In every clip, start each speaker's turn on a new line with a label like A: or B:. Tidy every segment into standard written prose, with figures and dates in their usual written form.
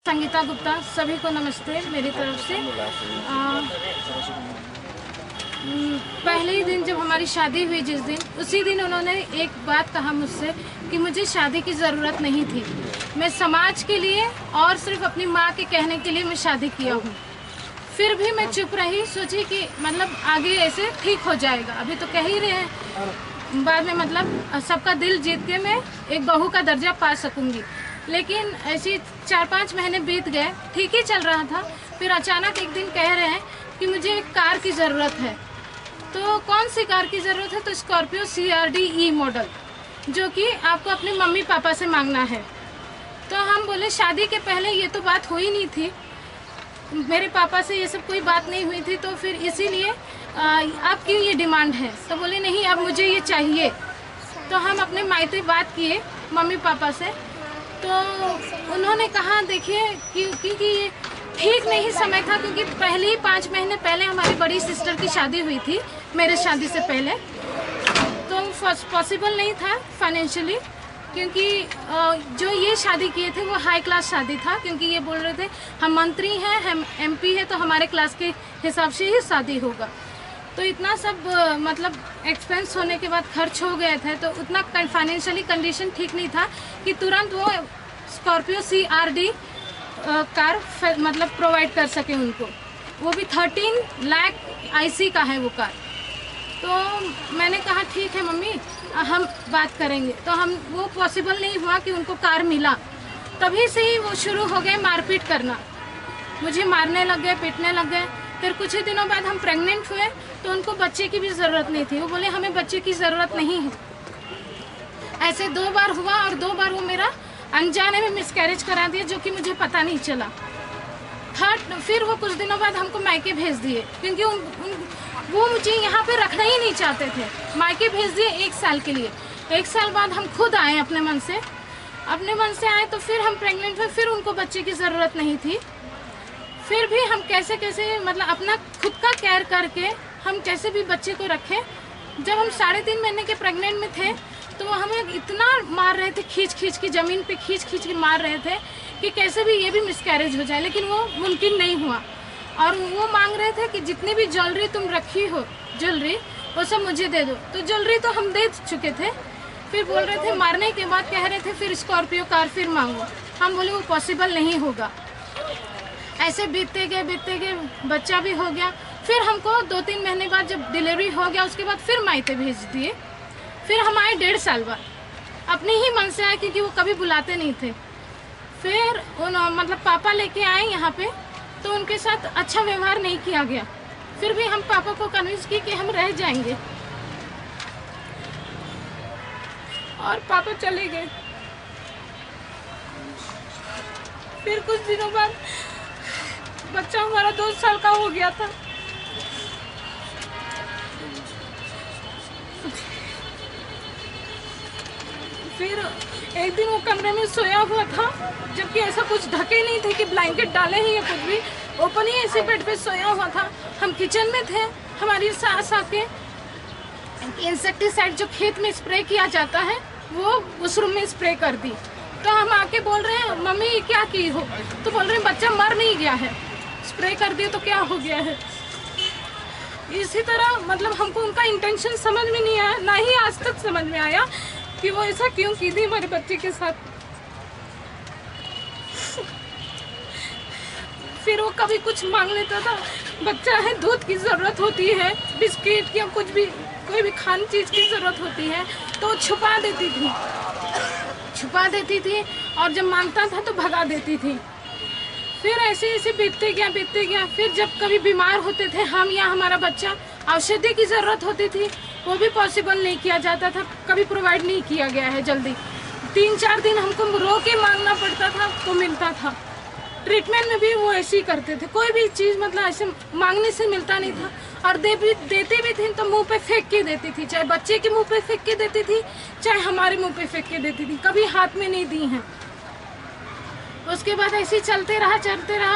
A: संगीता गुप्ता, सभी को नमस्ते मेरी तरफ से। पहले ही दिन जब हमारी शादी हुई, जिस दिन उसी दिन उन्होंने एक बात कहा मुझसे कि मुझे शादी की ज़रूरत नहीं थी, मैं समाज के लिए और सिर्फ अपनी माँ के कहने के लिए मैं शादी किया हूँ। फिर भी मैं चुप रही, सोची कि मतलब आगे ऐसे ठीक हो जाएगा, अभी तो कह ही रहे हैं, बाद में मतलब सबका दिल जीत के मैं एक बहू का दर्जा पा सकूँगी। लेकिन ऐसी 4-5 महीने बीत गए, ठीक ही चल रहा था। फिर अचानक एक दिन कह रहे हैं कि मुझे एक कार की ज़रूरत है। तो कौन सी कार की ज़रूरत है? तो स्कॉर्पियो CRD E मॉडल, जो कि आपको अपने मम्मी पापा से मांगना है। तो हम बोले शादी के पहले ये तो बात हुई नहीं थी, मेरे पापा से ये सब कोई बात नहीं हुई थी, तो फिर इसीलिए अब क्यों ये डिमांड है? तो बोले नहीं, अब मुझे ये चाहिए। तो हम अपने मायके बात किए मम्मी पापा से, तो उन्होंने कहा देखिए क्योंकि ये ठीक नहीं समय था, क्योंकि पहले ही 5 महीने पहले हमारी बड़ी सिस्टर की शादी हुई थी मेरे शादी से पहले, तो पॉसिबल नहीं था फाइनेंशियली, क्योंकि जो ये शादी किए थे वो हाई क्लास शादी था, क्योंकि ये बोल रहे थे हम मंत्री हैं, हम MP है, तो हमारे क्लास के हिसाब से ही शादी होगा। तो इतना सब मतलब एक्सपेंस होने के बाद खर्च हो गए थे, तो उतना फाइनेंशियली कंडीशन ठीक नहीं था कि तुरंत वो स्कॉर्पियो CRD कार मतलब प्रोवाइड कर सके उनको। वो भी 13 लाख IC का है वो कार। तो मैंने कहा ठीक है मम्मी, हम बात करेंगे। तो वो पॉसिबल नहीं हुआ कि उनको कार मिला। तभी से ही वो शुरू हो गए मारपीट करना, मुझे मारने लग गए, पीटने लग गए। फिर कुछ ही दिनों बाद हम प्रेग्नेंट हुए, तो उनको बच्चे की भी ज़रूरत नहीं थी। वो बोले हमें बच्चे की ज़रूरत नहीं है। ऐसे 2 बार हुआ, और 2 बार वो मेरा अनजाने में मिसकैरेज करा दिया, जो कि मुझे पता नहीं चला। फिर वो कुछ दिनों बाद हमको मायके भेज दिए, क्योंकि वो मुझे यहाँ पे रखना ही नहीं चाहते थे। मायके भेज दिए 1 साल के लिए। 1 साल बाद हम खुद आए अपने मन से आए, तो फिर हम प्रेग्नेंट हुए। फिर उनको बच्चे की ज़रूरत नहीं थी। फिर भी हम कैसे मतलब अपना खुद का केयर करके हम कैसे भी बच्चे को रखें। जब हम 3.5 महीने के प्रेग्नेंट में थे, तो वो हमें इतना मार रहे थे, खींच के ज़मीन पे खींच के मार रहे थे कि कैसे भी ये भी मिसकैरेज हो जाए, लेकिन वो मुमकिन नहीं हुआ। और वो मांग रहे थे कि जितनी भी ज्वेलरी तुम रखी हो, वो सब मुझे दे दो। तो ज्वेलरी तो हम दे चुके थे। फिर बोल रहे थे, मारने के बाद कह रहे थे फिर स्कॉर्पियो कार फिर मांगो। हम बोले वो पॉसिबल नहीं होगा। ऐसे बीतते गए, बच्चा भी हो गया। फिर हमको 2-3 महीने बाद जब डिलीवरी हो गया, उसके बाद फिर मायके भेज दिए। फिर हम आए 1.5 साल बाद, अपने ही मन से आए, क्योंकि वो कभी बुलाते नहीं थे। फिर मतलब पापा लेके आए यहाँ पे, तो उनके साथ अच्छा व्यवहार नहीं किया गया। फिर भी हम पापा को कन्विंस की कि हम रह जाएंगे, और पापा चले गए। फिर कुछ दिनों बाद बच्चा हमारा 2 साल का हो गया था। फिर एक दिन वो कमरे में सोया हुआ था, जबकि ऐसा कुछ ढके नहीं थे कि ब्लैंकेट डाले ही या कुछ भी, ओपन ही ऐसे बेड पे सोया हुआ था। हम किचन में थे, हमारी सास आके इंसेक्टिसाइड जो खेत में स्प्रे किया जाता है, वो उस रूम में स्प्रे कर दी। तो हम आके बोल रहे हैं मम्मी ये क्या की हो? तो बोल रहे हैं बच्चा मर नहीं गया है, स्प्रे कर दिए तो क्या हो गया है। इसी तरह मतलब हमको उनका इंटेंशन समझ में नहीं आया, ना ही आज तक समझ में आया कि वो ऐसा क्यों की थी हमारे बच्चे के साथ। फिर वो कभी कुछ मांग लेता था, बच्चा है, दूध की ज़रूरत होती है, बिस्किट या कुछ भी, कोई भी खाने चीज़ की ज़रूरत होती है, तो छुपा देती थी, और जब मांगता था तो भगा देती थी। फिर ऐसे बीतते गया। फिर जब कभी बीमार होते थे हम या हमारा बच्चा, औषधि की ज़रूरत होती थी, वो भी पॉसिबल नहीं किया जाता था, कभी प्रोवाइड नहीं किया गया है जल्दी। 3-4 दिन हमको रो के मांगना पड़ता था तो मिलता था। ट्रीटमेंट में भी वो ऐसे ही करते थे, कोई भी चीज़ मतलब ऐसे मांगने से मिलता नहीं था। और देते भी थे तो मुंह पे फेंक के देती थी, चाहे बच्चे के मुंह पे फेंक के देती थी, चाहे हमारे मुंह पे फेंक के देती थी, कभी हाथ में नहीं दी हैं। उसके बाद ऐसे ही चलते रहा।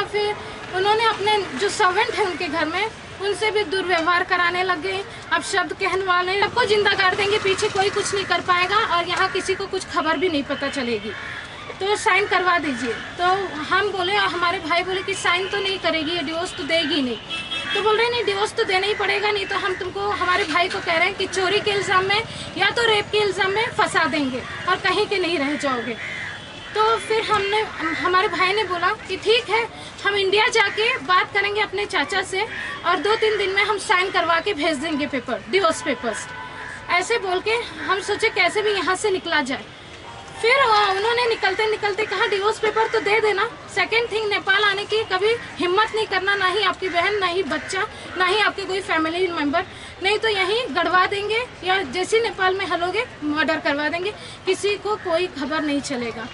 A: फिर उन्होंने अपने जो सर्वेंट है उनके घर में, उनसे भी दुर्व्यवहार कराने लग गए। अब शब्द कहने वाले सबको जिंदा कर देंगे, पीछे कोई कुछ नहीं कर पाएगा, और यहाँ किसी को कुछ खबर भी नहीं पता चलेगी। तो साइन करवा दीजिए। तो हम बोले, हमारे भाई बोले कि साइन तो नहीं करेगी, डिवोर्स तो देगी नहीं। तो बोल रहे नहीं, डिवोर्स तो देना ही पड़ेगा, नहीं तो हम तुमको, हमारे भाई को कह रहे हैं कि चोरी के इल्ज़ाम में या तो रेप के इल्ज़ाम में फंसा देंगे और कहीं के नहीं रह जाओगे। तो फिर हमारे भाई ने बोला कि ठीक है, हम इंडिया जाके बात करेंगे अपने चाचा से और 2-3 दिन में हम साइन करवा के भेज देंगे पेपर, डिवोर्स पेपर्स। ऐसे बोल के हम सोचे कैसे भी यहाँ से निकला जाए। फिर उन्होंने निकलते निकलते कहा डिवोर्स पेपर तो दे देना, सेकेंड थिंग नेपाल आने की कभी हिम्मत नहीं करना, ना ही आपकी बहन, ना ही बच्चा, ना ही आपके कोई फैमिली मेंबर, नहीं तो यहीं गड़वा देंगे या जैसे नेपाल में हलोगे मर्डर करवा देंगे, किसी को कोई खबर नहीं चलेगा।